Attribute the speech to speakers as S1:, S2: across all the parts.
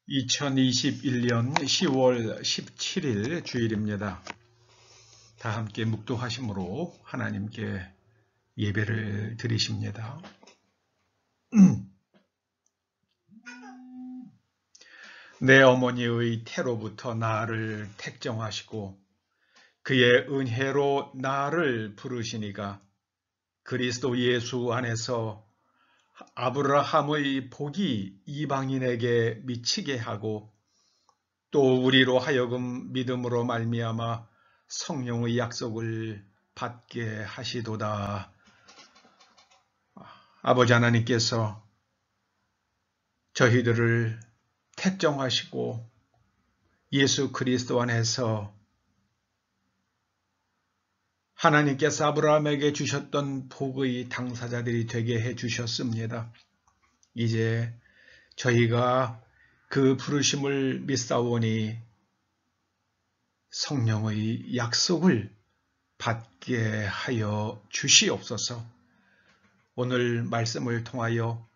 S1: 2021년 10월 17일 주일입니다. 다 함께 묵도하심으로 하나님께 예배를 드리십니다. 내 어머니의 태로부터 나를 택정하시고 그의 은혜로 나를 부르시니가 그리스도 예수 안에서 아브라함의 복이 이방인에게 미치게 하고 또 우리로 하여금 믿음으로 말미암아 성령의 약속을 받게 하시도다. 아버지 하나님께서 저희들을 택정하시고 예수 그리스도 안에서 하나님께서 아브라함에게 주셨던 복의 당사자들이 되게 해주셨습니다. 이제 저희가 그 부르심을 믿사오니 성령의 약속을 받게 하여 주시옵소서. 오늘 말씀을 통하여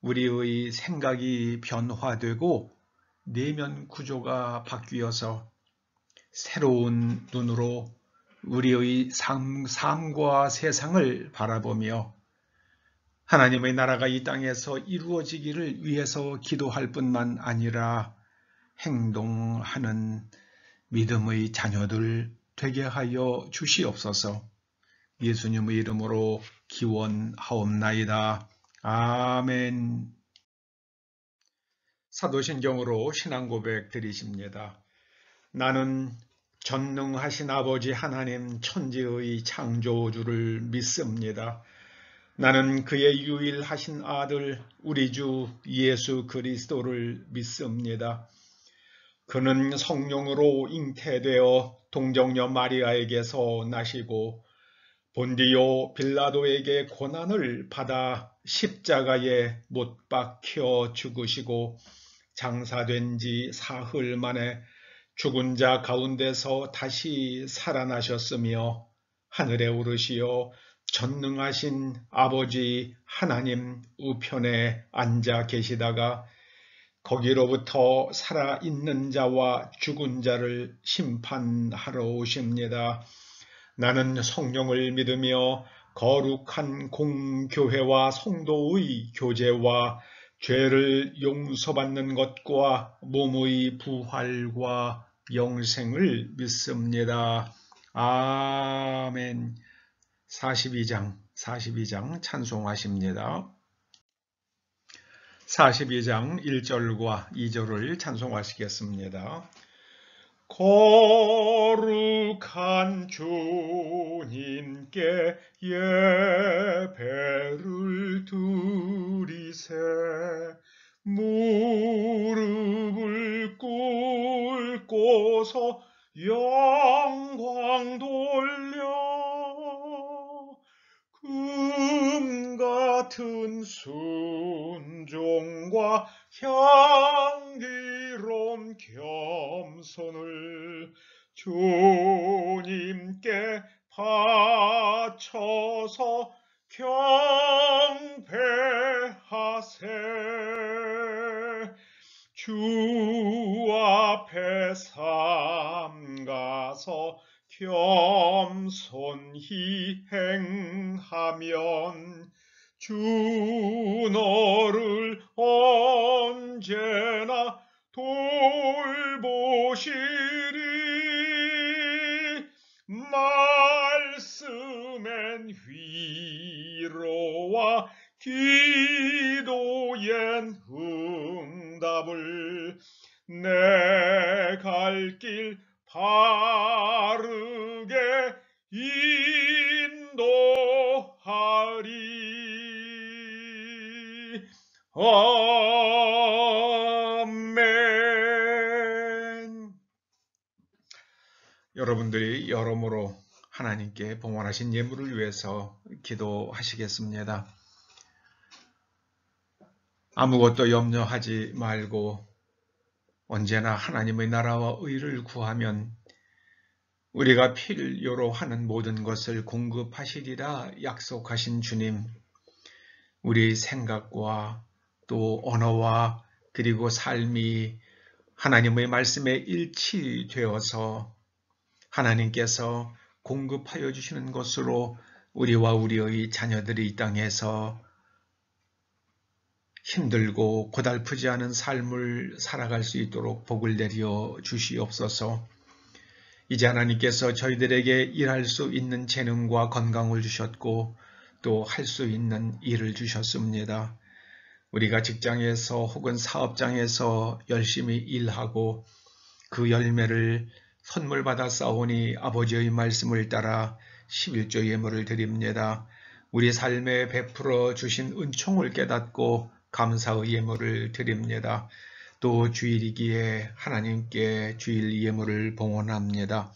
S1: 우리의 생각이 변화되고 내면 구조가 바뀌어서 새로운 눈으로 우리의 삶과 세상을 바라보며 하나님의 나라가 이 땅에서 이루어지기를 위해서 기도할 뿐만 아니라 행동하는 믿음의 자녀들 되게 하여 주시옵소서. 예수님의 이름으로 기원하옵나이다. 아멘. 사도신경으로 신앙고백 드리십니다. 나는 전능하신 아버지 하나님 천지의 창조주를 믿습니다. 나는 그의 유일하신 아들 우리 주 예수 그리스도를 믿습니다. 그는 성령으로 잉태되어 동정녀 마리아에게서 나시고 본디오 빌라도에게 고난을 받아 십자가에 못 박혀 죽으시고 장사된 지 사흘 만에 죽은 자 가운데서 다시 살아나셨으며 하늘에 오르시어 전능하신 아버지 하나님 우편에 앉아 계시다가 거기로부터 살아있는 자와 죽은 자를 심판하러 오십니다. 나는 성령을 믿으며 거룩한 공교회와 성도의 교제와 죄를 용서받는 것과 몸의 부활과 영생을 믿습니다. 아멘. 42장 찬송하십니다. 42장 1절과 2절을 찬송하시겠습니다. 거룩한 주님께 예배를 드리세 무릎을 꿇고서 영광 돌려 금 같은 순종과 향기로운 겸손을 주님께 바쳐서 경배하세. 주 앞에 삼가서 겸손히 행하면 주 너를 언제나 돌보시리. 말씀엔 위로와 기도엔 응답을 내 갈 길 바르게 인도하리. 아멘. 여러분들이 여러모로 하나님께 봉헌하신 예물을 위해서 기도하시겠습니다. 아무것도 염려하지 말고 언제나 하나님의 나라와 의를 구하면 우리가 필요로 하는 모든 것을 공급하시리라 약속하신 주님, 우리 생각과 또 언어와 그리고 삶이 하나님의 말씀에 일치되어서 하나님께서 공급하여 주시는 것으로 우리와 우리의 자녀들이 이 땅에서 힘들고 고달프지 않은 삶을 살아갈 수 있도록 복을 내려 주시옵소서. 이제 하나님께서 저희들에게 일할 수 있는 재능과 건강을 주셨고 또 할 수 있는 일을 주셨습니다. 우리가 직장에서 혹은 사업장에서 열심히 일하고 그 열매를 선물 받아 싸우니 아버지의 말씀을 따라 11조 예물을 드립니다. 우리 삶에 베풀어 주신 은총을 깨닫고 감사의 예물을 드립니다. 또 주일이기에 하나님께 주일 예물을 봉헌합니다.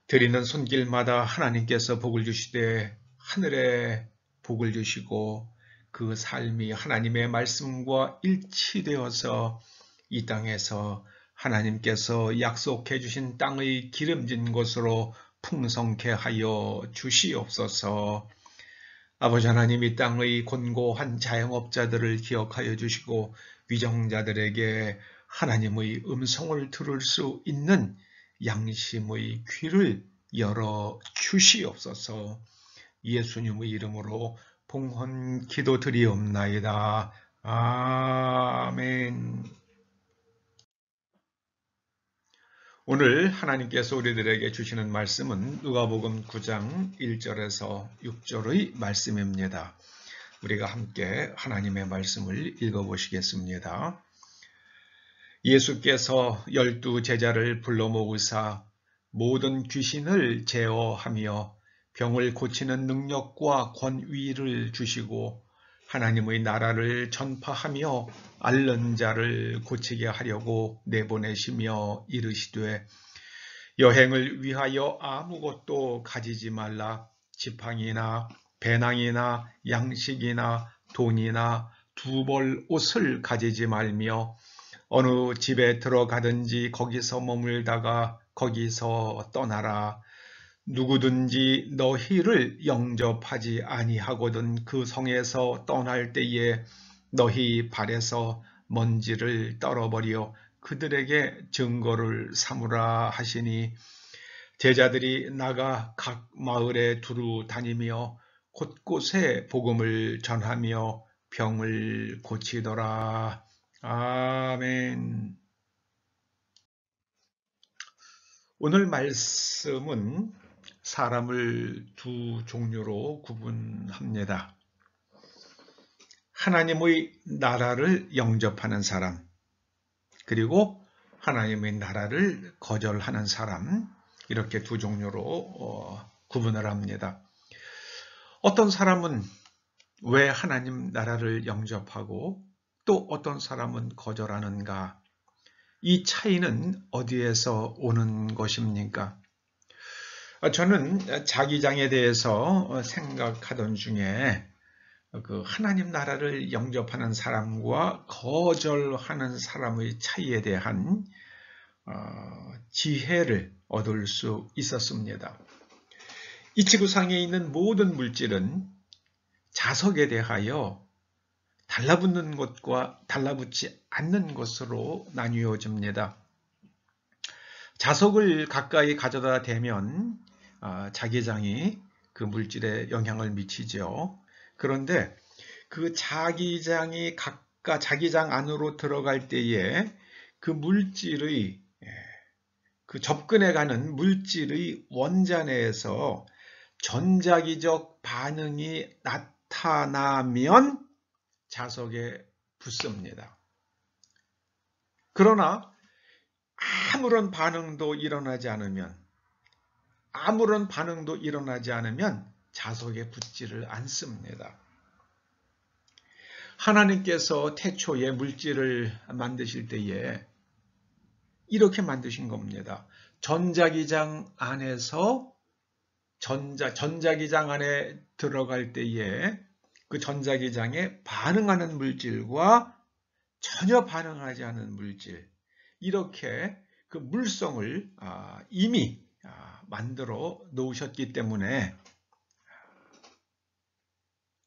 S1: 드리는 손길마다 하나님께서 복을 주시되 하늘에 복을 주시고 그 삶이 하나님의 말씀과 일치되어서 이 땅에서 하나님께서 약속해 주신 땅의 기름진 곳으로 풍성케 하여 주시옵소서. 아버지 하나님, 이 땅의 곤고한 자영업자들을 기억하여 주시고 위정자들에게 하나님의 음성을 들을 수 있는 양심의 귀를 열어 주시옵소서. 예수님의 이름으로 봉헌 기도드리옵나이다. 아멘. 오늘 하나님께서 우리들에게 주시는 말씀은 누가복음 9장 1절에서 6절의 말씀입니다. 우리가 함께 하나님의 말씀을 읽어보시겠습니다. 예수께서 12 제자를 불러 모으사 모든 귀신을 제어하며 병을 고치는 능력과 권위를 주시고 하나님의 나라를 전파하며 앓는 자를 고치게 하려고 내보내시며 이르시되 여행을 위하여 아무것도 가지지 말라. 지팡이나 배낭이나 양식이나 돈이나 두 벌 옷을 가지지 말며 어느 집에 들어가든지 거기서 머물다가 거기서 떠나라. 누구든지 너희를 영접하지 아니하거든 그 성에서 떠날 때에 너희 발에서 먼지를 떨어버려 그들에게 증거를 삼으라 하시니 제자들이 나가 각 마을에 두루 다니며 곳곳에 복음을 전하며 병을 고치더라. 아멘. 오늘 말씀은 사람을 두 종류로 구분합니다. 하나님의 나라를 영접하는 사람, 그리고 하나님의 나라를 거절하는 사람, 이렇게 두 종류로 구분을 합니다. 어떤 사람은 왜 하나님 나라를 영접하고 또 어떤 사람은 거절하는가? 이 차이는 어디에서 오는 것입니까? 저는 자기장에 대해서 생각하던 중에 그 하나님 나라를 영접하는 사람과 거절하는 사람의 차이에 대한 지혜를 얻을 수 있었습니다. 이 지구상에 있는 모든 물질은 자석에 대하여 달라붙는 것과 달라붙지 않는 것으로 나뉘어집니다. 자석을 가까이 가져다 대면 자기장이 그 물질에 영향을 미치죠. 그런데 그 자기장이 자기장 안으로 들어갈 때에 그 물질의 그 접근해 가는 물질의 원자 내에서 전자기적 반응이 나타나면 자석에 붙습니다. 그러나 아무런 반응도 일어나지 않으면 자석에 붙지를 않습니다. 하나님께서 태초에 물질을 만드실 때에 이렇게 만드신 겁니다. 전자기장 안에서 전자기장 안에 들어갈 때에 그 전자기장에 반응하는 물질과 전혀 반응하지 않는 물질, 이렇게 그 물성을 이미 만들어 놓으셨기 때문에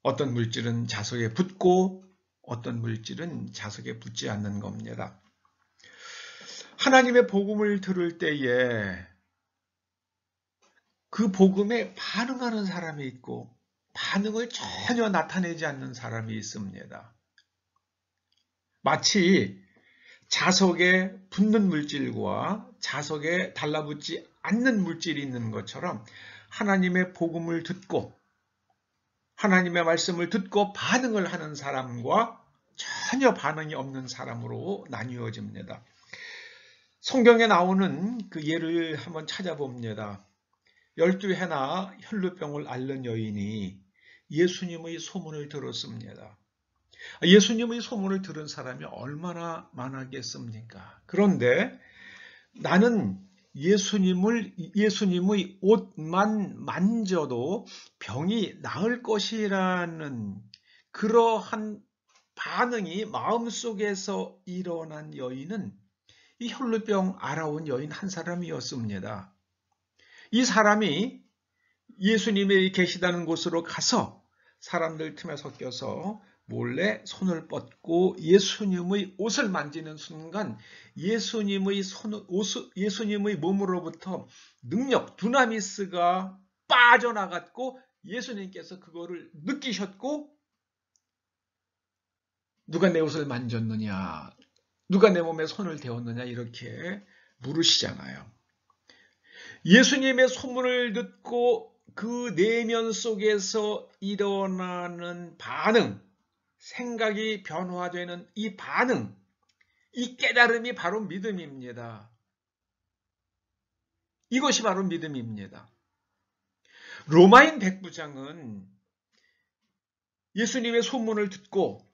S1: 어떤 물질은 자석에 붙고 어떤 물질은 자석에 붙지 않는 겁니다. 하나님의 복음을 들을 때에 그 복음에 반응하는 사람이 있고 반응을 전혀 나타내지 않는 사람이 있습니다. 마치 자석에 붙는 물질과 자석에 달라붙지 않는 물질이 있는 것처럼 하나님의 복음을 듣고 하나님의 말씀을 듣고 반응을 하는 사람과 전혀 반응이 없는 사람으로 나뉘어집니다. 성경에 나오는 그 예를 한번 찾아봅니다. 12해나 혈루병을 앓는 여인이 예수님의 소문을 들었습니다. 예수님의 소문을 들은 사람이 얼마나 많았겠습니까? 그런데 나는 예수님의 옷만 만져도 병이 나을 것이라는 그러한 반응이 마음속에서 일어난 여인은 이 혈루병 앓아온 여인 한 사람이었습니다. 이 사람이 예수님이 계시다는 곳으로 가서 사람들 틈에 섞여서 몰래 손을 뻗고 예수님의 옷을 만지는 순간 예수님의 몸으로부터 능력, 두나미스가 빠져나갔고 예수님께서 그거를 느끼셨고 누가 내 옷을 만졌느냐, 누가 내 몸에 손을 대었느냐 이렇게 물으시잖아요. 예수님의 소문을 듣고 그 내면 속에서 일어나는 반응, 생각이 변화되는 이 반응, 이 깨달음이 바로 믿음입니다. 이것이 바로 믿음입니다. 로마인 백부장은 예수님의 소문을 듣고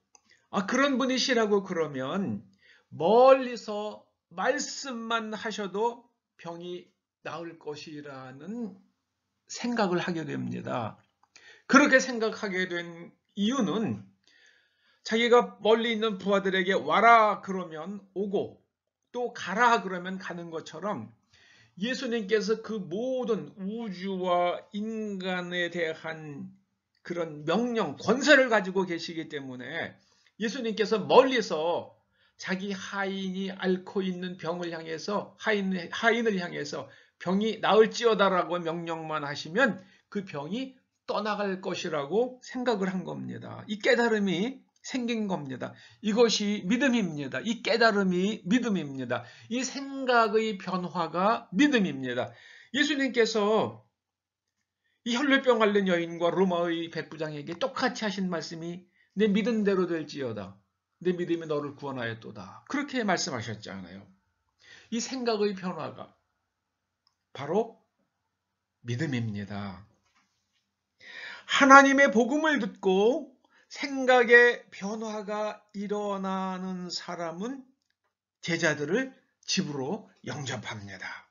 S1: 그런 분이시라고 그러면 멀리서 말씀만 하셔도 병이 나을 것이라는 생각을 하게 됩니다. 그렇게 생각하게 된 이유는 자기가 멀리 있는 부하들에게 와라 그러면 오고 또 가라 그러면 가는 것처럼 예수님께서 그 모든 우주와 인간에 대한 그런 명령, 권세를 가지고 계시기 때문에 예수님께서 멀리서 자기 하인이 앓고 있는 병을 향해서 하인을 향해서 병이 나을지어다라고 명령만 하시면 그 병이 떠나갈 것이라고 생각을 한 겁니다. 이 깨달음이 생긴 겁니다. 이것이 믿음입니다. 이 깨달음이 믿음입니다. 이 생각의 변화가 믿음입니다. 예수님께서 이 혈루병 앓는 여인과 로마의 백부장에게 똑같이 하신 말씀이 내 믿은 대로 될지어다. 내 믿음이 너를 구원하였도다. 그렇게 말씀하셨잖아요. 이 생각의 변화가 바로 믿음입니다. 하나님의 복음을 듣고 생각의 변화가 일어나는 사람은 제자들을 집으로 영접합니다.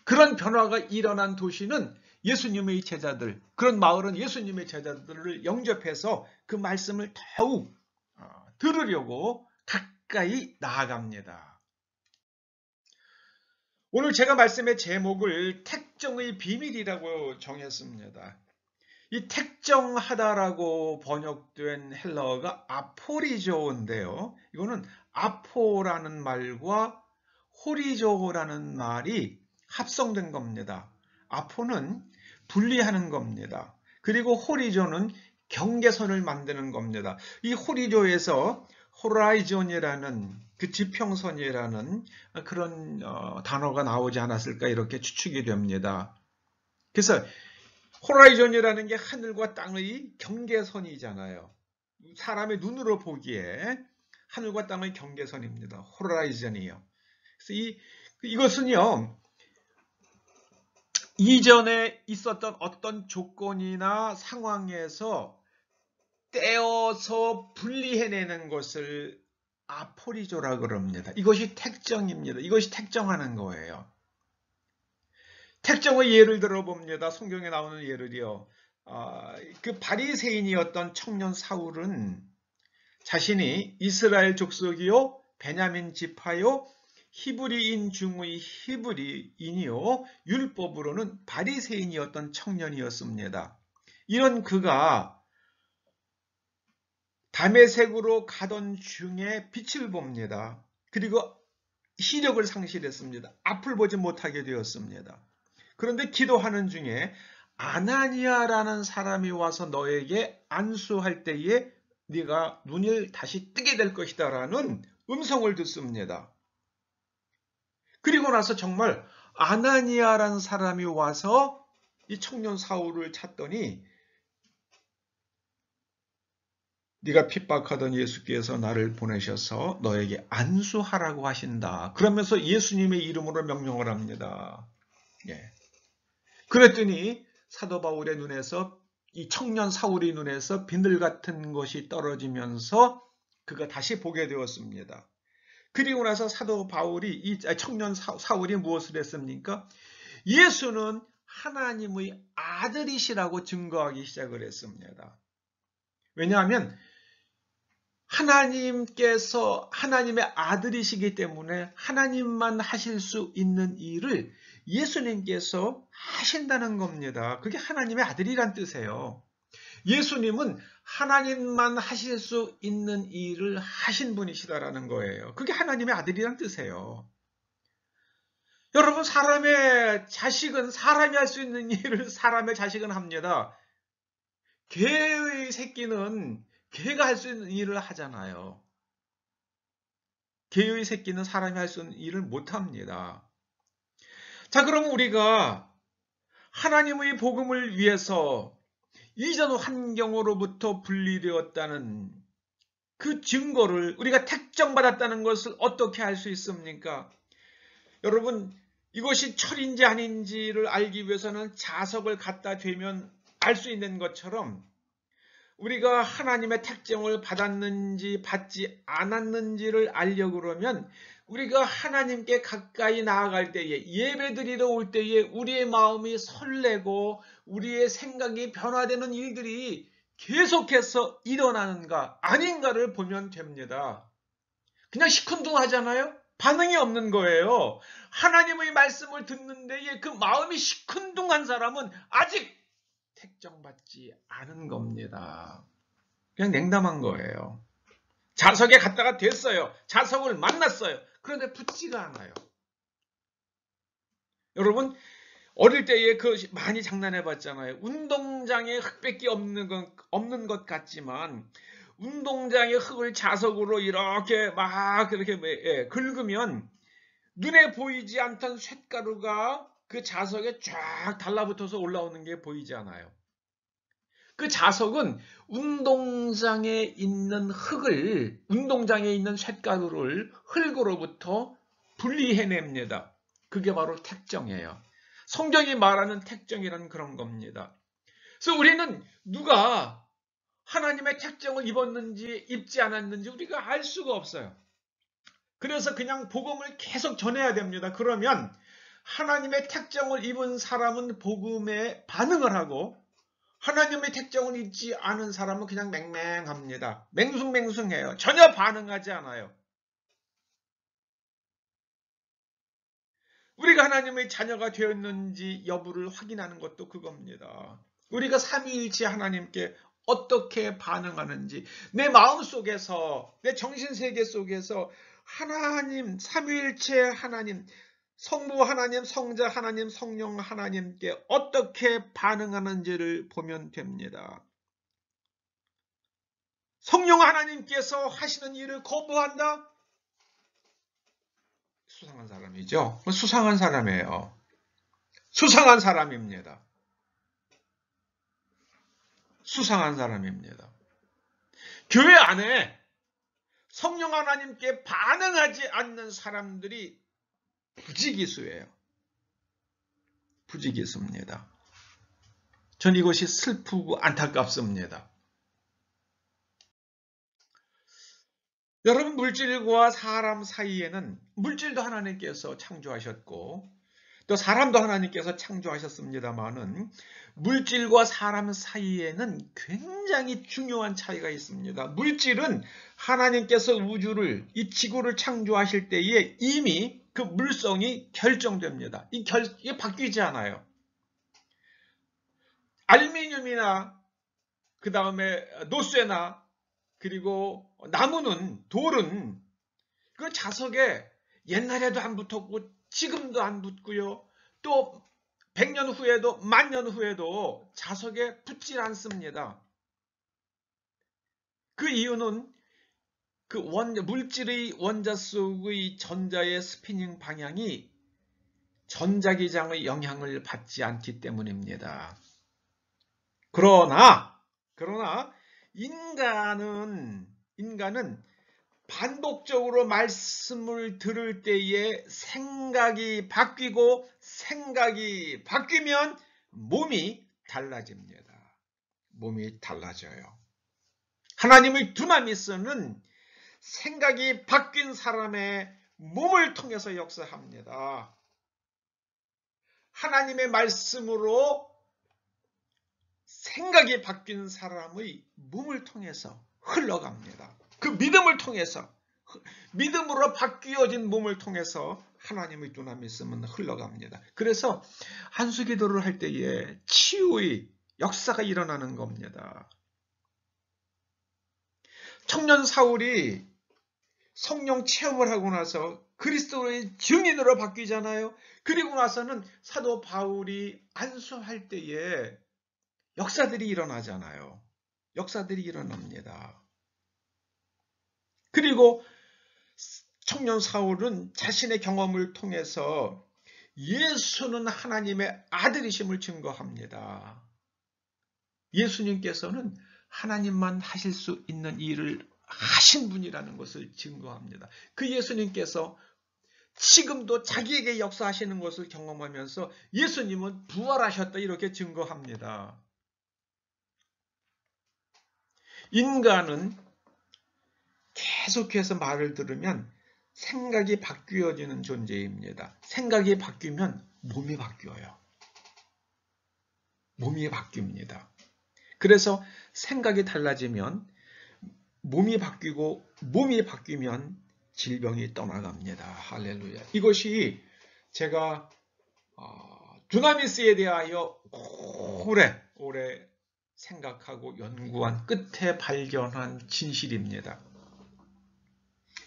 S1: 그런 변화가 일어난 도시는 예수님의 제자들, 그런 마을은 예수님의 제자들을 영접해서 그 말씀을 더욱 들으려고 가까이 나아갑니다. 오늘 제가 말씀의 제목을 택정의 비밀이라고 정했습니다. 이 택정하다라고 번역된 헬라어가 아포리조인데요. 이거는 아포라는 말과 호리조라는 말이 합성된 겁니다. 아포는 분리하는 겁니다. 그리고 호리조는 경계선을 만드는 겁니다. 이 호리조에서 호라이존이라는 그 지평선이라는 그런 단어가 나오지 않았을까 이렇게 추측이 됩니다. 그래서 호라이존이라는 게 하늘과 땅의 경계선이잖아요. 사람의 눈으로 보기에 하늘과 땅의 경계선입니다. 호라이존이요. 그래서 이것은요, 이전에 있었던 어떤 조건이나 상황에서 떼어서 분리해내는 것을 아포리조라 그럽니다. 이것이 택정입니다. 이것이 택정하는 거예요. 택정의 예를 들어봅니다. 성경에 나오는 예를요. 그 바리새인이었던 청년 사울은 자신이 이스라엘 족속이요 베냐민 지파요 히브리인 중의 히브리인이요 율법으로는 바리새인이었던 청년이었습니다. 이런 그가 담에색으로 가던 중에 빛을 봅니다. 그리고 시력을 상실했습니다. 앞을 보지 못하게 되었습니다. 그런데 기도하는 중에 아나니아라는 사람이 와서 너에게 안수할 때에 네가 눈을 다시 뜨게 될 것이다 라는 음성을 듣습니다. 그리고 나서 정말 아나니아라는 사람이 와서 이 청년 사울을 찾더니 네가 핍박하던 예수께서 나를 보내셔서 너에게 안수하라고 하신다. 그러면서 예수님의 이름으로 명령을 합니다. 예. 그랬더니 사도 바울의 눈에서 이 청년 사울의 눈에서 비늘 같은 것이 떨어지면서 그가 다시 보게 되었습니다. 그리고 나서 사도 바울이 이 청년 사울이 무엇을 했습니까? 예수는 하나님의 아들이시라고 증거하기 시작을 했습니다. 왜냐하면 하나님께서 하나님의 아들이시기 때문에 하나님만 하실 수 있는 일을 예수님께서 하신다는 겁니다. 그게 하나님의 아들이란 뜻이에요. 예수님은 하나님만 하실 수 있는 일을 하신 분이시다라는 거예요. 그게 하나님의 아들이란 뜻이에요. 여러분, 사람의 자식은 사람이 할 수 있는 일을 사람의 자식은 합니다. 개의 새끼는 개가 할 수 있는 일을 하잖아요. 개의 새끼는 사람이 할 수 있는 일을 못합니다. 자, 그럼 우리가 하나님의 복음을 위해서 이전 환경으로부터 분리되었다는 그 증거를 우리가 택정받았다는 것을 어떻게 알 수 있습니까? 여러분, 이것이 철인지 아닌지를 알기 위해서는 자석을 갖다 대면 알 수 있는 것처럼 우리가 하나님의 택정을 받았는지 받지 않았는지를 알려고 그러면 우리가 하나님께 가까이 나아갈 때에 예배드리러 올 때에 우리의 마음이 설레고 우리의 생각이 변화되는 일들이 계속해서 일어나는가 아닌가를 보면 됩니다. 그냥 시큰둥하잖아요? 반응이 없는 거예요. 하나님의 말씀을 듣는 데에 그 마음이 시큰둥한 사람은 아직 택정받지 않은 겁니다. 그냥 냉담한 거예요. 자석에 갔다가 됐어요. 자석을 만났어요. 그런데 붙지가 않아요. 여러분, 어릴 때에 많이 장난해 봤잖아요. 운동장에 흙밖에 없는 것 같지만 운동장의 흙을 자석으로 이렇게 막 그렇게 긁으면 눈에 보이지 않던 쇳가루가 그 자석에 쫙 달라붙어서 올라오는 게 보이지 않아요. 그 자석은 운동장에 있는 쇳가루를 흙으로부터 분리해냅니다. 그게 바로 택정이에요. 성경이 말하는 택정이라는 그런 겁니다. 그래서 우리는 누가 하나님의 택정을 입었는지 입지 않았는지 우리가 알 수가 없어요. 그래서 그냥 복음을 계속 전해야 됩니다. 그러면 하나님의 택정을 입은 사람은 복음에 반응을 하고 하나님의 택정을 입지 않은 사람은 그냥 맹맹합니다. 맹숭맹숭해요. 전혀 반응하지 않아요. 우리가 하나님의 자녀가 되었는지 여부를 확인하는 것도 그겁니다. 우리가 삼위일체 하나님께 어떻게 반응하는지 내 마음속에서 내 정신세계 속에서 하나님 삼위일체 하나님 성부 하나님, 성자 하나님, 성령 하나님께 어떻게 반응하는지를 보면 됩니다. 성령 하나님께서 하시는 일을 거부한다? 수상한 사람이죠. 수상한 사람이에요. 수상한 사람입니다. 수상한 사람입니다. 교회 안에 성령 하나님께 반응하지 않는 사람들이 부지기수예요. 부지기수입니다. 전 이것이 슬프고 안타깝습니다. 여러분, 물질과 사람 사이에는 물질도 하나님께서 창조하셨고 또 사람도 하나님께서 창조하셨습니다만은 물질과 사람 사이에는 굉장히 중요한 차이가 있습니다. 물질은 하나님께서 우주를 이 지구를 창조하실 때에 이미 그 물성이 결정됩니다. 이게 바뀌지 않아요. 알루미늄이나 그 다음에 노쇠나 그리고 나무는, 돌은 그 자석에 옛날에도 안 붙었고 지금도 안 붙고요. 또 100년 후에도 10,000년 후에도 자석에 붙질 않습니다. 그 이유는 그 물질의 원자 속의 전자의 스피닝 방향이 전자기장의 영향을 받지 않기 때문입니다. 그러나 인간은 반복적으로 말씀을 들을 때에 생각이 바뀌고 생각이 바뀌면 몸이 달라집니다. 몸이 달라져요. 하나님의 두나미스는 생각이 바뀐 사람의 몸을 통해서 역사합니다. 하나님의 말씀으로 생각이 바뀐 사람의 몸을 통해서 흘러갑니다. 그 믿음을 통해서, 믿음으로 바뀌어진 몸을 통해서 하나님의 두나미씀은 흘러갑니다. 그래서 안수기도를 할 때에 치유의 역사가 일어나는 겁니다. 청년 사울이 성령 체험을 하고 나서 그리스도의 증인으로 바뀌잖아요. 그리고 나서는 사도 바울이 안수할 때에 역사들이 일어나잖아요. 역사들이 일어납니다. 그리고 청년 사울은 자신의 경험을 통해서 예수는 하나님의 아들이심을 증거합니다. 예수님께서는 하나님만 하실 수 있는 일을 하신 분이라는 것을 증거합니다. 그 예수님께서 지금도 자기에게 역사하시는 것을 경험하면서 예수님은 부활하셨다 이렇게 증거합니다. 인간은 계속해서 말을 들으면 생각이 바뀌어지는 존재입니다. 생각이 바뀌면 몸이 바뀌어요. 몸이 바뀝니다. 그래서 생각이 달라지면 몸이 바뀌고 몸이 바뀌면 질병이 떠나갑니다. 할렐루야. 이것이 제가 두나미스에 대하여 오래 생각하고 연구한 끝에 발견한 진실입니다.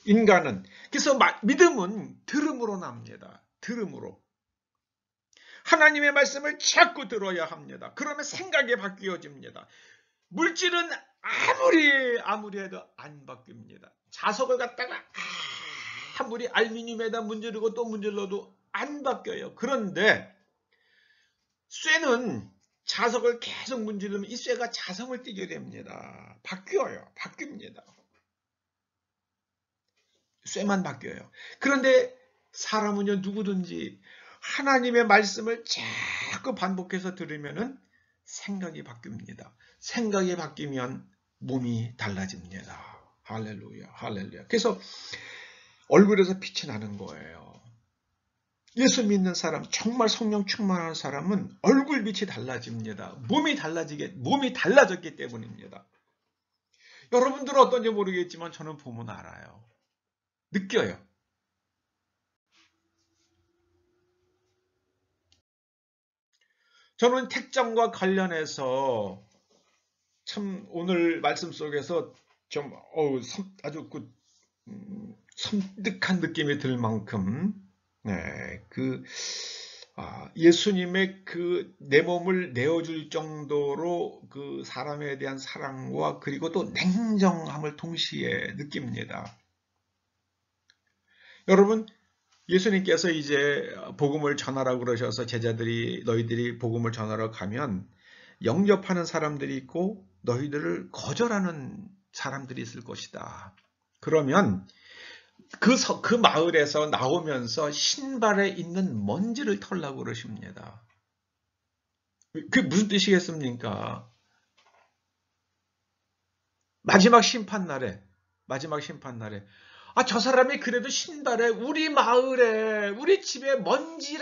S1: 인간은 그래서 믿음은 들음으로 납니다. 들음으로. 하나님의 말씀을 자꾸 들어야 합니다. 그러면 생각이 바뀌어집니다. 물질은 아무리 해도 안 바뀝니다. 자석을 갖다가 아무리 알루미늄에다 문지르고 또 문질러도 안 바뀌어요. 그런데 쇠는 자석을 계속 문지르면 이 쇠가 자성을 띠게 됩니다. 바뀌어요. 바뀝니다. 쇠만 바뀌어요. 그런데 사람은요, 누구든지 하나님의 말씀을 자꾸 반복해서 들으면은 생각이 바뀝니다. 생각이 바뀌면 몸이 달라집니다. 할렐루야, 할렐루야. 그래서 얼굴에서 빛이 나는 거예요. 예수 믿는 사람, 정말 성령 충만한 사람은 얼굴빛이 달라집니다. 몸이 달라졌기 때문입니다. 여러분들은 어떤지 모르겠지만 저는 보면 알아요. 느껴요. 저는 택정과 관련해서 참 오늘 말씀 속에서 좀 아주 섬뜩한 느낌이 들 만큼 예수님의 그 내 몸을 내어줄 정도로 그 사람에 대한 사랑과 그리고 또 냉정함을 동시에 느낍니다. 여러분, 예수님께서 이제 복음을 전하라고 그러셔서 제자들이 너희들이 복음을 전하러 가면 영접하는 사람들이 있고 너희들을 거절하는 사람들이 있을 것이다. 그러면 그 마을에서 나오면서 신발에 있는 먼지를 털라고 그러십니다. 그게 무슨 뜻이겠습니까? 마지막 심판날에 저 사람이 그래도 신발에 우리 마을에 우리 집에 먼지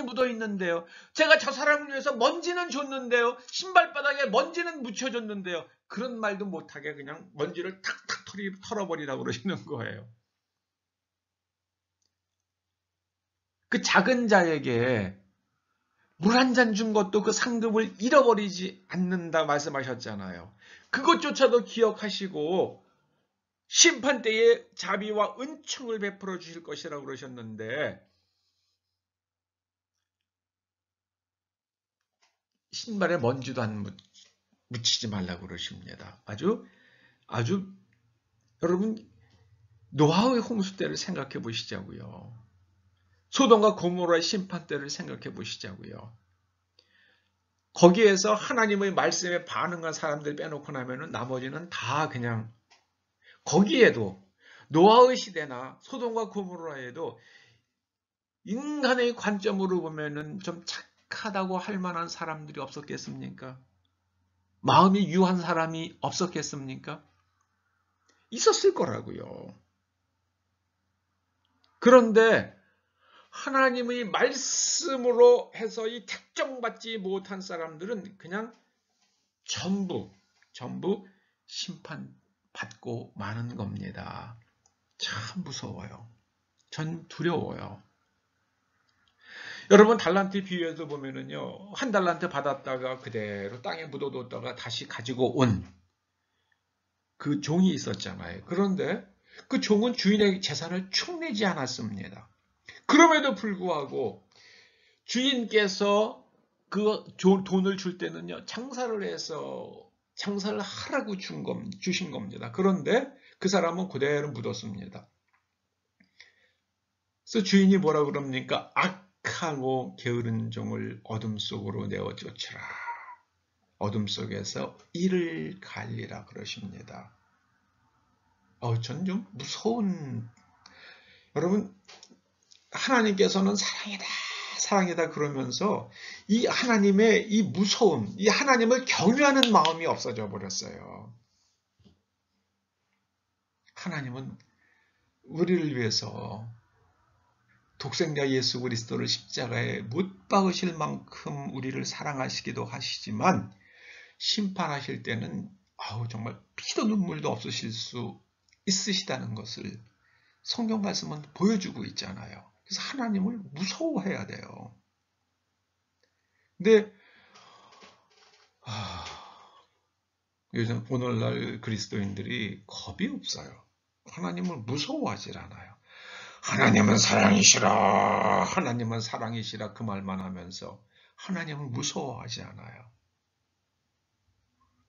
S1: 묻어 있는데요. 제가 저 사람을 위해서 먼지는 줬는데요. 신발바닥에 먼지는 묻혀줬는데요. 그런 말도 못하게 그냥 먼지를 탁탁 털어버리라고 그러시는 거예요. 그 작은 자에게 물 한 잔 준 것도 그 상급을 잃어버리지 않는다 말씀하셨잖아요. 그것조차도 기억하시고 심판 때에 자비와 은총을 베풀어 주실 것이라고 그러셨는데 신발에 먼지도 안 묻히지 말라고 그러십니다. 아주 여러분 노아의 홍수 때를 생각해 보시자고요. 소돔과 고모라의 심판 때를 생각해 보시자고요. 거기에서 하나님의 말씀에 반응한 사람들 빼놓고 나면은 나머지는 다 그냥 거기에도 노아의 시대나 소돔과 고모라에도 인간의 관점으로 보면은 좀 착하다고 할 만한 사람들이 없었겠습니까? 마음이 유한 사람이 없었겠습니까? 있었을 거라고요. 그런데 하나님의 말씀으로 해서 이 택정받지 못한 사람들은 그냥 전부 심판받고 마는 겁니다. 참 무서워요. 전 두려워요. 여러분 달란트 비유에서 보면은요, 한 달란트 받았다가 그대로 땅에 묻어뒀다가 다시 가지고 온 그 종이 있었잖아요. 그런데 그 종은 주인의 재산을 축내지 않았습니다. 그럼에도 불구하고 주인께서 그 돈을 줄 때는요, 장사를 해서 장사를 하라고 주신 겁니다. 그런데 그 사람은 그대로 묻었습니다. 그래서 주인이 뭐라 그럽니까? 악하고 게으른 종을 어둠 속으로 내어 쫓으라. 어둠 속에서 이를 갈리라 그러십니다. 전 좀 무서운, 여러분, 하나님께서는 사랑이다, 사랑이다 그러면서 이 하나님의 이 무서움, 이 하나님을 경외하는 마음이 없어져 버렸어요. 하나님은 우리를 위해서 독생자 예수 그리스도를 십자가에 못 박으실 만큼 우리를 사랑하시기도 하시지만 심판하실 때는 정말 피도 눈물도 없으실 수 있으시다는 것을 성경 말씀은 보여주고 있잖아요. 그래서 하나님을 무서워해야 돼요. 근데 요즘 오늘날 그리스도인들이 겁이 없어요. 하나님을 무서워하질 않아요. 하나님은 사랑이시라, 하나님은 사랑이시라 그 말만 하면서 하나님을 무서워하지 않아요.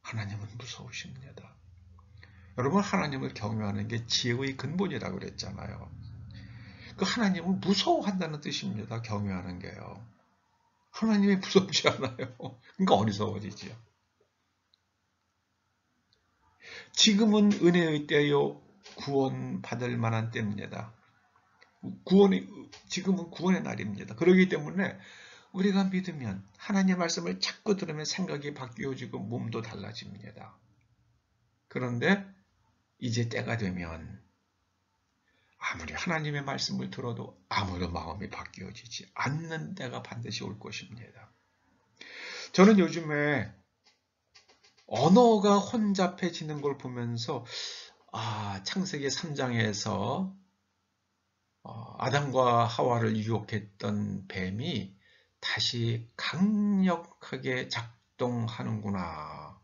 S1: 하나님은 무서우십니다. 여러분, 하나님을 경외하는 게 지혜의 근본이라고 그랬잖아요. 그 하나님을 무서워한다는 뜻입니다. 경외하는 게요. 하나님이 무섭지 않아요. 그러니까 어리석어지지요. 지금은 은혜의 때요, 구원받을 만한 때입니다. 지금은 구원의 날입니다. 그렇기 때문에 우리가 믿으면 하나님의 말씀을 자꾸 들으면 생각이 바뀌어지고 몸도 달라집니다. 그런데 이제 때가 되면 아무리 하나님의 말씀을 들어도 아무런 마음이 바뀌어지지 않는 때가 반드시 올 것입니다. 저는 요즘에 언어가 혼잡해지는 걸 보면서 창세기 3장에서 아담과 하와를 유혹했던 뱀이 다시 강력하게 작동하는구나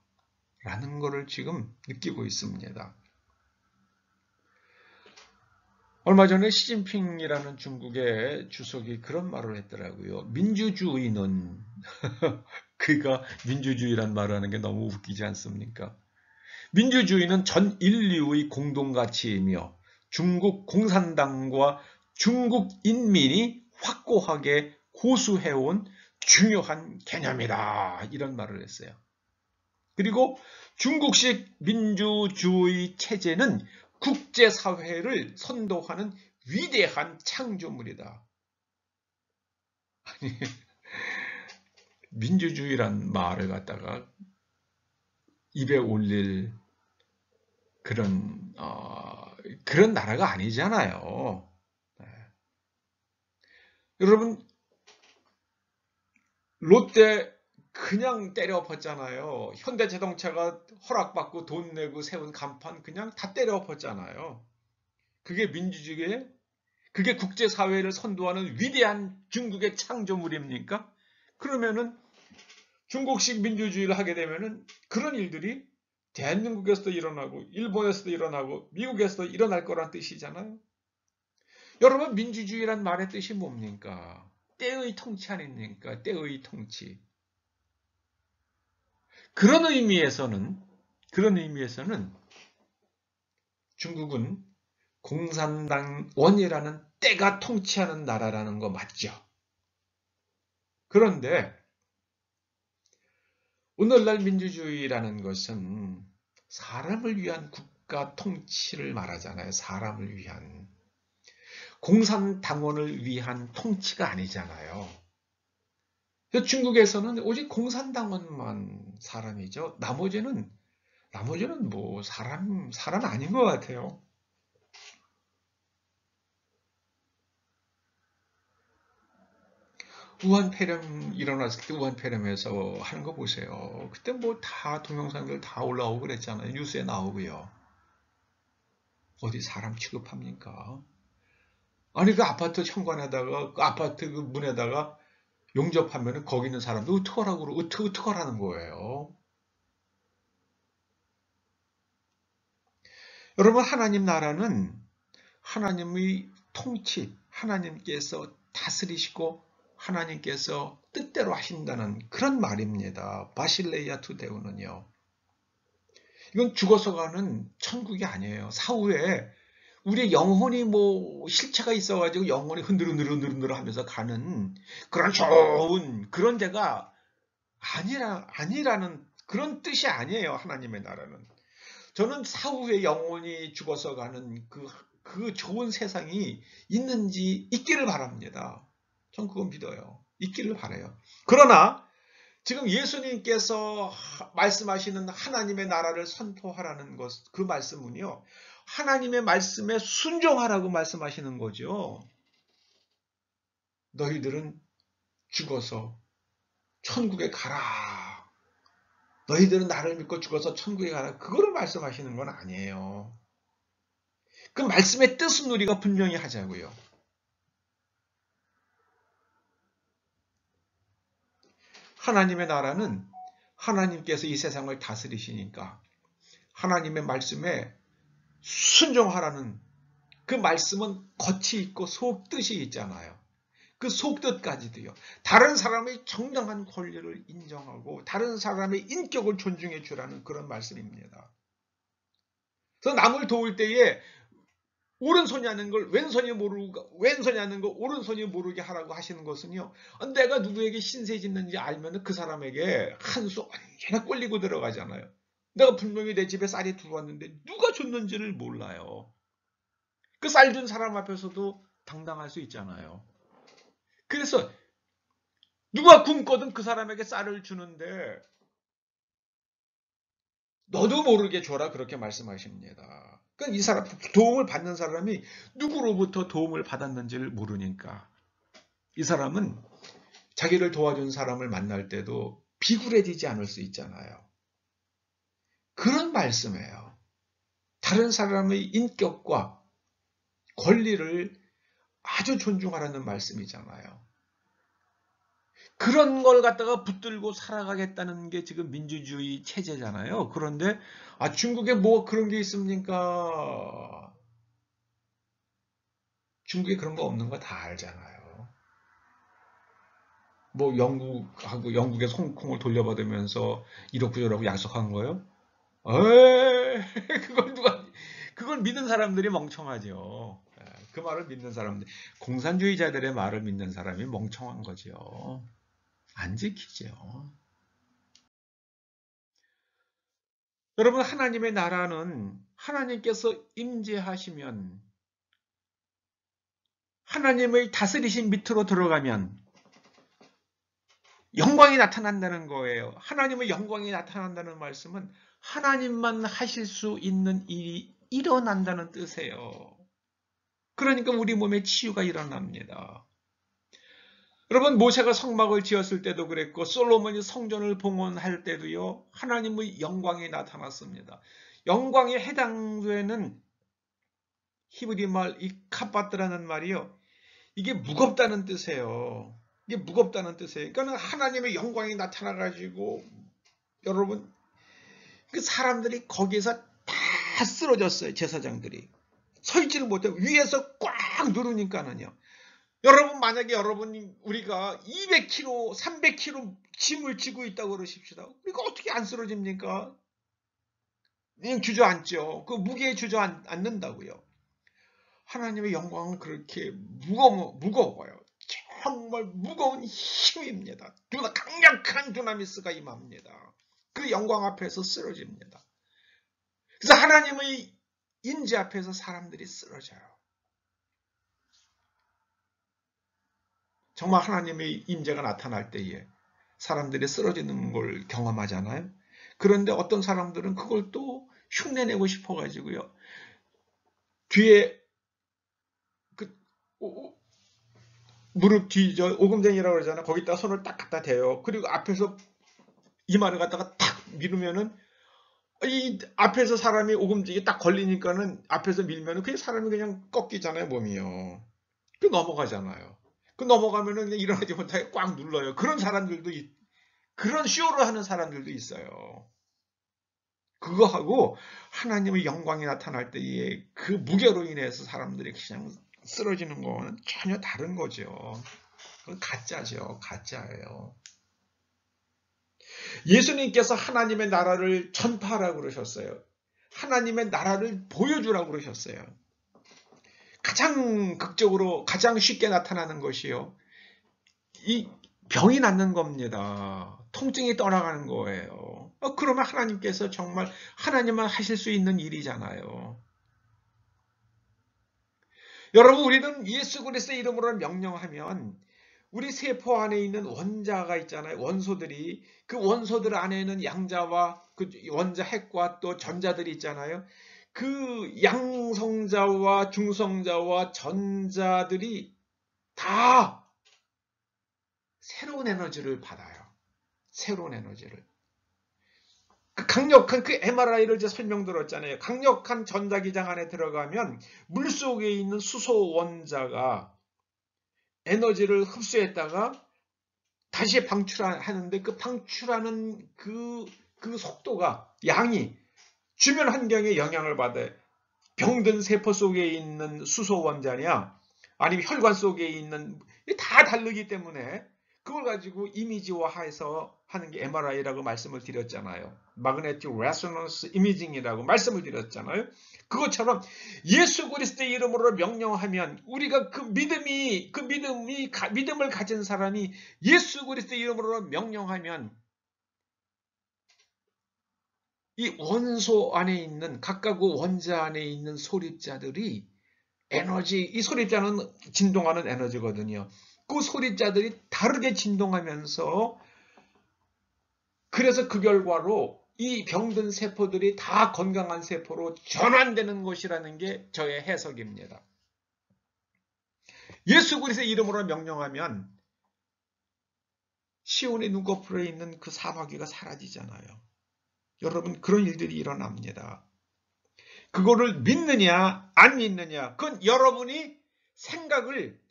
S1: 라는 것을 지금 느끼고 있습니다. 얼마 전에 시진핑이라는 중국의 주석이 그런 말을 했더라고요. 민주주의는 그가 민주주의란 말을 하는 게 너무 웃기지 않습니까? 민주주의는 전 인류의 공동가치이며 중국 공산당과 중국 인민이 확고하게 고수해온 중요한 개념이다. 이런 말을 했어요. 그리고 중국식 민주주의 체제는 국제사회를 선도하는 위대한 창조물이다. 아니, 민주주의란 말을 갖다가 입에 올릴 그런 나라가 아니잖아요. 네. 여러분, 롯데 그냥 때려 엎었잖아요. 현대자동차가 허락받고 돈 내고 세운 간판 그냥 다 때려 엎었잖아요. 그게 민주주의에, 그게 국제사회를 선도하는 위대한 중국의 창조물입니까? 그러면은 중국식 민주주의를 하게 되면은 그런 일들이 대한민국에서도 일어나고 일본에서도 일어나고 미국에서도 일어날 거란 뜻이잖아요. 여러분, 민주주의란 말의 뜻이 뭡니까? 때의 통치 아닙니까? 때의 통치. 그런 의미에서는 중국은 공산당원이라는 때가 통치하는 나라라는 거 맞죠? 그런데 오늘날 민주주의라는 것은 사람을 위한 국가 통치를 말하잖아요. 사람을 위한. 공산당원을 위한 통치가 아니잖아요. 중국에서는 오직 공산당원만 사람이죠. 나머지는 뭐 사람 아닌 것 같아요. 우한폐렴 일어났을 때 우한폐렴에서 하는 거 보세요. 그때 뭐 다 동영상들 다 올라오고 그랬잖아요. 뉴스에 나오고요. 어디 사람 취급합니까? 아니 그 아파트 현관에다가 그 아파트 그 문에다가 용접하면은 거기 있는 사람도 어떡하라는 거예요. 여러분, 하나님 나라는 하나님의 통치, 하나님께서 다스리시고 하나님께서 뜻대로 하신다는 그런 말입니다. 바실레이아 투데우는요. 이건 죽어서 가는 천국이 아니에요. 사후에 우리의 영혼이 뭐 실체가 있어가지고 영혼이 흔들흔들 하면서 가는 그런 좋은 그런 데가 아니라는 그런 뜻이 아니에요. 하나님의 나라는. 저는 사후에 영혼이 죽어서 가는 그 좋은 세상이 있기를 바랍니다. 전 그건 믿어요. 있기를 바라요. 그러나 지금 예수님께서 말씀하시는 하나님의 나라를 선포하라는 그 말씀은요. 하나님의 말씀에 순종하라고 말씀하시는 거죠. 너희들은 죽어서 천국에 가라. 너희들은 나를 믿고 죽어서 천국에 가라. 그거를 말씀하시는 건 아니에요. 그 말씀의 뜻은 우리가 분명히 하자고요. 하나님의 나라는 하나님께서 이 세상을 다스리시니까 하나님의 말씀에 순종하라는 그 말씀은 겉이 있고 속뜻이 있잖아요. 그 속뜻까지도요. 다른 사람의 정당한 권리를 인정하고 다른 사람의 인격을 존중해 주라는 그런 말씀입니다. 그래서 남을 도울 때에 오른손이 하는 걸 왼손이 모르고 왼손이 하는 걸 오른손이 모르게 하라고 하시는 것은요. 내가 누구에게 신세 짓는지 알면 그 사람에게 한 수 언제나 꼴리고 들어가잖아요. 내가 분명히 내 집에 쌀이 들어왔는데 누가 줬는지를 몰라요. 그 쌀 준 사람 앞에서도 당당할 수 있잖아요. 그래서 누가 굶거든 그 사람에게 쌀을 주는데 너도 모르게 줘라 그렇게 말씀하십니다. 그러니까 이 사람 도움을 받는 사람이 누구로부터 도움을 받았는지를 모르니까 이 사람은 자기를 도와준 사람을 만날 때도 비굴해지지 않을 수 있잖아요. 그런 말씀이에요. 다른 사람의 인격과 권리를 아주 존중하라는 말씀이잖아요. 그런 걸 갖다가 붙들고 살아가겠다는 게 지금 민주주의 체제잖아요. 그런데 중국에 뭐 그런 게 있습니까? 중국에 그런 거 없는 거 다 알잖아요. 뭐 영국에서 홍콩을 돌려받으면서 이렇고 저렇고 약속한 거예요? 에이, 그걸 믿는 사람들이 멍청하죠. 그 말을 믿는 사람들, 공산주의자들의 말을 믿는 사람이 멍청한 거죠. 안 지키죠. 여러분, 하나님의 나라는 하나님께서 임재하시면 하나님의 다스리신 밑으로 들어가면 영광이 나타난다는 거예요. 하나님의 영광이 나타난다는 말씀은 하나님만 하실 수 있는 일이 일어난다는 뜻이에요. 그러니까 우리 몸에 치유가 일어납니다. 여러분, 모세가 성막을 지었을 때도 그랬고 솔로몬이 성전을 봉헌할 때도요. 하나님의 영광이 나타났습니다. 영광에 해당되는 히브리 말 이 카바트라는 말이요. 이게 무겁다는 뜻이에요. 이게 무겁다는 뜻이에요. 그러니까 하나님의 영광이 나타나가지고 여러분 그 사람들이 거기에서 다 쓰러졌어요. 제사장들이. 서 있지를 못해요. 위에서 꽉 누르니까는요. 여러분, 만약에 우리가 200kg, 300kg 짐을 지고 있다고 그러십시다. 우리가 어떻게 안 쓰러집니까? 그냥 주저앉죠. 그 무게에 주저앉는다고요. 하나님의 영광은 그렇게 무거워요. 정말 무거운 힘입니다. 강력한 두나미스가 임합니다. 그 영광 앞에서 쓰러집니다. 그래서 하나님의 임재 앞에서 사람들이 쓰러져요. 정말 하나님의 임재가 나타날 때에 사람들이 쓰러지는 걸 경험하잖아요. 그런데 어떤 사람들은 그걸 또 흉내내고 싶어가지고요. 뒤에 무릎 뒤 오금쟁이라고 그러잖아요. 거기다 손을 딱 갖다 대요. 그리고 앞에서 이마를 갖다가 탁 밀으면은 이 앞에서 사람이 오금쟁이 딱 걸리니까는 앞에서 밀면은 그 사람이 그냥 꺾이잖아요, 몸이요. 그 넘어가잖아요. 그 넘어가면은 그냥 일어나지 못하게 꽉 눌러요. 그런 사람들도 그런 쇼를 하는 사람들도 있어요. 그거하고 하나님의 영광이 나타날 때에 그 무게로 인해서 사람들이 그냥 쓰러지는 거는 전혀 다른 거죠. 그건 가짜죠. 가짜예요. 예수님께서 하나님의 나라를 전파하라고 그러셨어요. 하나님의 나라를 보여주라고 그러셨어요. 가장 극적으로 가장 쉽게 나타나는 것이요. 이 병이 낫는 겁니다. 통증이 떠나가는 거예요. 그러면 하나님께서 정말 하나님만 하실 수 있는 일이잖아요. 여러분, 우리는 예수 그리스도의 이름으로 명령하면 우리 세포 안에 있는 원자가 있잖아요. 원소들이 그 원소들 안에는 양자와 그 원자 핵과 또 전자들이 있잖아요. 그 양성자와 중성자와 전자들이 다 새로운 에너지를 받아요. 새로운 에너지를. 그 강력한 그 MRI를 제가 설명드렸잖아요. 강력한 전자기장 안에 들어가면 물속에 있는 수소 원자가 에너지를 흡수했다가 다시 방출하는데 그 방출하는 그 속도가 양이 주변 환경에 영향을 받아요. 병든 세포 속에 있는 수소 원자냐 아니면 혈관 속에 있는 다 다르기 때문에 그걸 가지고 이미지화해서 하는 게 MRI라고 말씀을 드렸잖아요. Magnetic Resonance Imaging이라고 말씀을 드렸잖아요. 그것처럼 예수 그리스도의 이름으로 명령하면 우리가 믿음을 가진 사람이 예수 그리스도의 이름으로 명령하면 이 원소 안에 있는 각각 원자 안에 있는 소립자들이 이 소립자는 진동하는 에너지거든요. 그 소립자들이 다르게 진동하면서 그래서 그 결과로 이 병든 세포들이 다 건강한 세포로 전환되는 것이라는 게 저의 해석입니다. 예수 그리스도의 이름으로 명령하면 시온의 눈꺼풀에 있는 그 사마귀가 사라지잖아요. 여러분, 그런 일들이 일어납니다. 그거를 믿느냐 안 믿느냐 그건 여러분이 생각을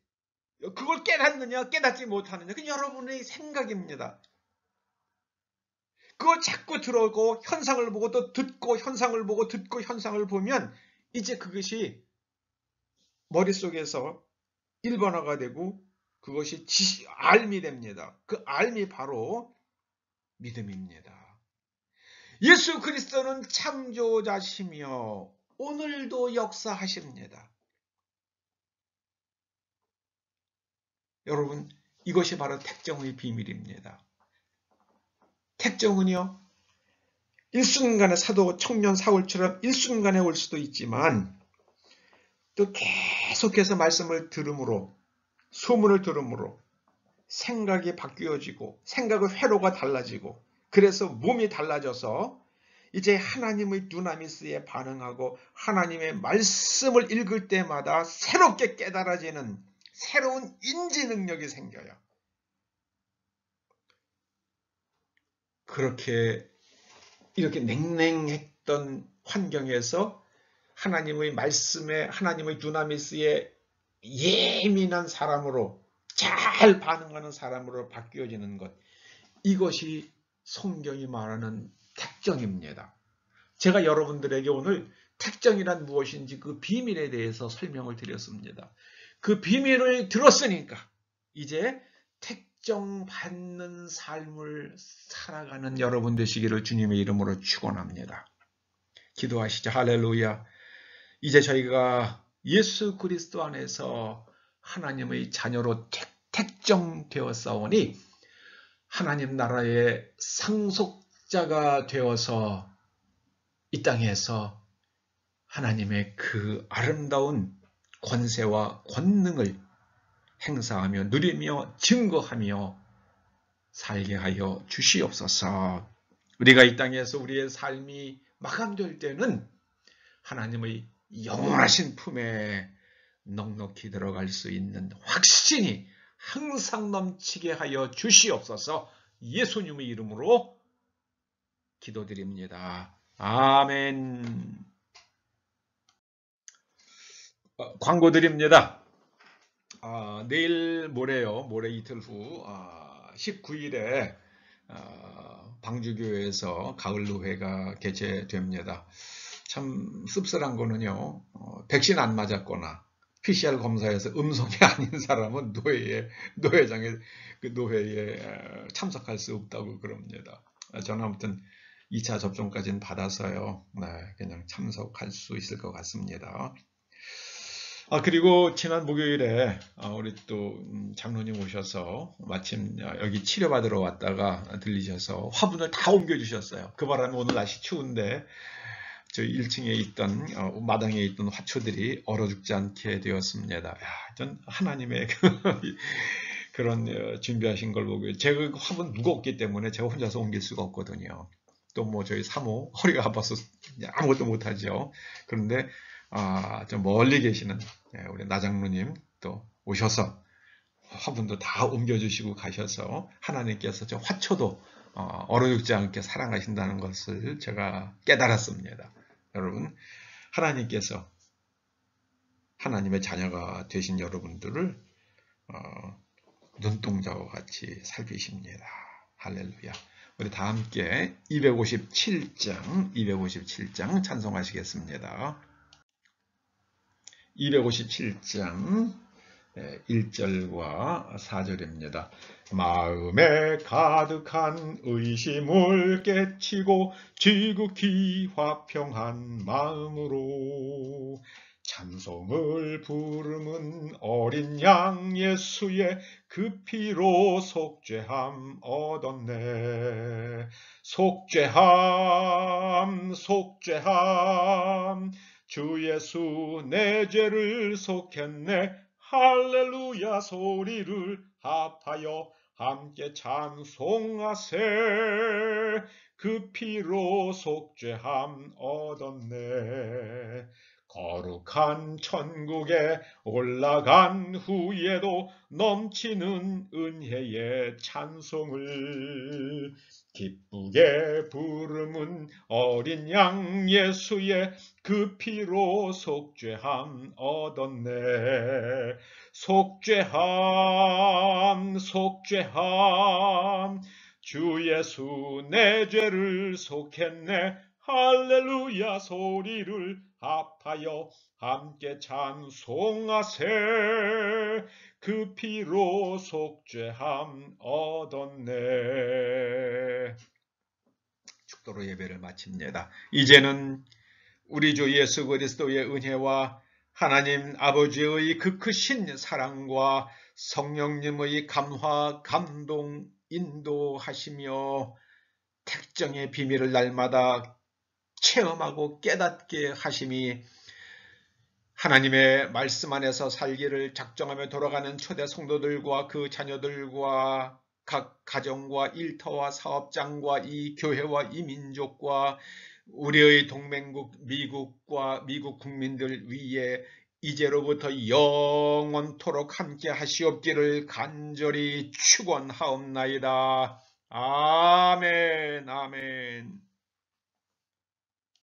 S1: 그걸 깨닫느냐 깨닫지 못하느냐 그건 여러분의 생각입니다. 그걸 자꾸 들어오고 현상을 보고 또 듣고 현상을 보고 듣고 현상을 보면 이제 그것이 머릿속에서 일반화가 되고 그것이 알미 됩니다. 그 알미 바로 믿음입니다. 예수 그리스도는 창조자시며 오늘도 역사하십니다. 여러분, 이것이 바로 택정의 비밀입니다. 택정은요, 일순간에 사도 청년 사울처럼 일순간에 올 수도 있지만 또 계속해서 말씀을 들음으로 소문을 들음으로 생각이 바뀌어지고 생각의 회로가 달라지고 그래서 몸이 달라져서 이제 하나님의 두나미스에 반응하고 하나님의 말씀을 읽을 때마다 새롭게 깨달아지는 새로운 인지 능력이 생겨요. 그렇게 이렇게 냉랭했던 환경에서 하나님의 말씀에 하나님의 두나미스에 예민한 사람으로 잘 반응하는 사람으로 바뀌어지는 것, 이것이 성경이 말하는 택정입니다. 제가 여러분들에게 오늘 택정이란 무엇인지 그 비밀에 대해서 설명을 드렸습니다. 그 비밀을 들었으니까 이제 택정 받는 삶을 살아가는 여러분 되시기를 주님의 이름으로 축원합니다. 기도하시죠. 할렐루야. 이제 저희가 예수 그리스도 안에서 하나님의 자녀로 택정되었사오니 하나님 나라의 상속자가 되어서 이 땅에서 하나님의 그 아름다운 권세와 권능을 행사하며 누리며 증거하며 살게 하여 주시옵소서. 우리가 이 땅에서 우리의 삶이 마감될 때는 하나님의 영원하신 품에 넉넉히 들어갈 수 있는 확신이 항상 넘치게 하여 주시옵소서. 예수님의 이름으로 기도드립니다. 아멘. 광고 드립니다. 내일 모레요. 모레 이틀 후 19일에 방주교회에서 가을노회가 개최됩니다. 참 씁쓸한 거는요. 백신 안 맞았거나 PCR 검사에서 음성이 아닌 사람은 노회장에 그 노회에 참석할 수 없다고 그럽니다. 저는 아무튼 2차 접종까지는 받아서요. 그냥 참석할 수 있을 것 같습니다. 그리고 지난 목요일에 우리 또 장로님 오셔서 마침 여기 치료받으러 왔다가 들리셔서 화분을 다 옮겨주셨어요. 그 바람에 오늘 날씨 추운데 저희 1층에 있던 마당에 있던 화초들이 얼어 죽지 않게 되었습니다. 전 하나님의 그런 준비하신 걸 보고 제가 그 화분 무겁기 때문에 제가 혼자서 옮길 수가 없거든요. 또 뭐 저희 사모 허리가 아파서 아무것도 못하죠. 그런데 좀 멀리 계시는 우리 나장로님 또 오셔서 화분도 다 옮겨주시고 가셔서 하나님께서 저 화초도 얼어 죽지 않게 사랑하신다는 것을 제가 깨달았습니다. 여러분, 하나님께서 하나님의 자녀가 되신 여러분들을 눈동자와 같이 살피십니다. 할렐루야. 우리 다 함께 257장 찬송하시겠습니다. 257장 1절과 4절입니다. 마음에 가득한 의심을 깨치고 지극히 화평한 마음으로 찬송을 부르는 어린 양 예수의 그 피로 속죄함 얻었네. 속죄함 주 예수 내 죄를 속했네. 할렐루야 소리를 합하여 함께 찬송하세. 그 피로 속죄함 얻었네. 거룩한 천국에 올라간 후에도 넘치는 은혜의 찬송을 기쁘게 부르는 어린 양 예수의 그 피로 속죄함 얻었네. 속죄함 주 예수 내 죄를 속했네. 할렐루야 소리를 합하여 함께 찬송하세. 그 피로 속죄함 얻었네. 축도로 예배를 마칩니다. 이제는 우리 주 예수 그리스도의 은혜와 하나님 아버지의 그 크신 사랑과 성령님의 감화, 감동, 인도하시며 택정의 비밀을 날마다 체험하고 깨닫게 하심이 하나님의 말씀 안에서 살기를 작정하며 돌아가는 초대 성도들과 그 자녀들과 각 가정과 일터와 사업장과 이 교회와 이 민족과 우리의 동맹국 미국과 미국 국민들 위에 이제로부터 영원토록 함께 하시옵기를 간절히 축원하옵나이다. 아멘.